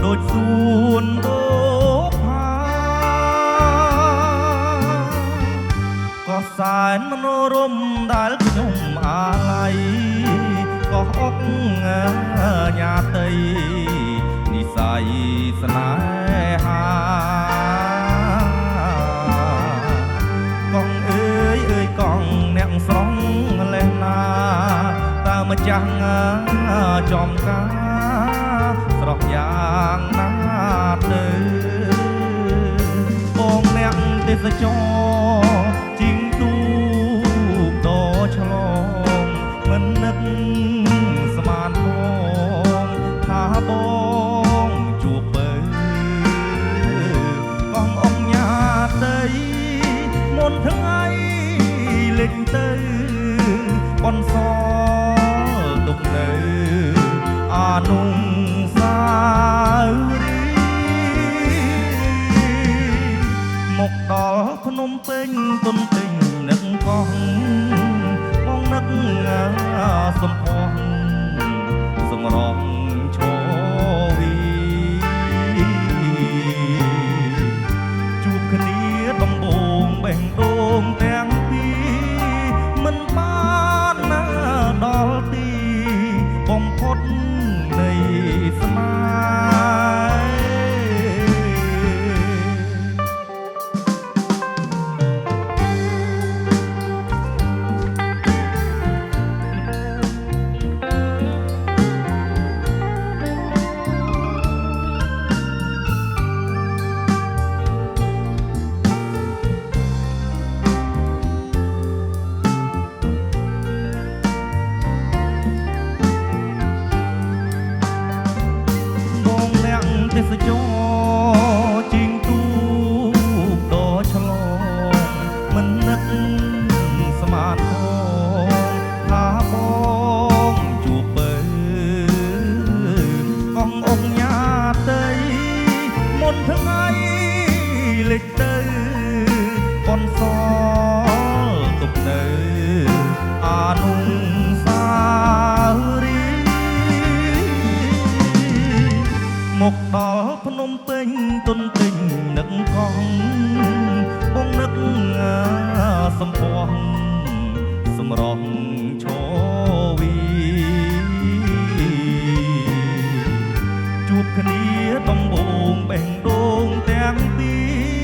ដូចសួនដូផាក៏សែនមនោរម្យដែលខ្ញុំអាឡ័យក៏អុកញ៉ាតីនិស័យស្នេហាកងអើយកងអ្នកស្រងលេះណាតើម្ចាស់ចំការស្រស់យ៉ាងណាទៅបងអ្នកទេសចរជីងទូកដោឆ្លងមិននឹកស្មានផងថាបងជួបបើកងអង្គញាតីមុនថ្ងៃលេចទៅបនសទុកនៅអានុសាវរីយ៍មកដល់ភ្នំពេញទុនទិញនឹកកោះបងនឹកសំផស្សសម្រងឈវីជួបគ្នាដំបងបេះដូងទាំងពីរមិនបានណាដល់ទីបំផុតនៃស្នេទេសចរជីងទូកដោឆ្លងមិននឹកស្មានផងថាបងជួបបើកងអង្គញាតីមុនថ្ងៃលេចទៅបនសទុកនៅអានុសាវរីមកដល់ភ្នំពេញទុនទិញនឹកកងបងនឹកសំផស្សសម្រស់ឈវីជួបគ្នាដំបងបេះដូងទាំងពីរ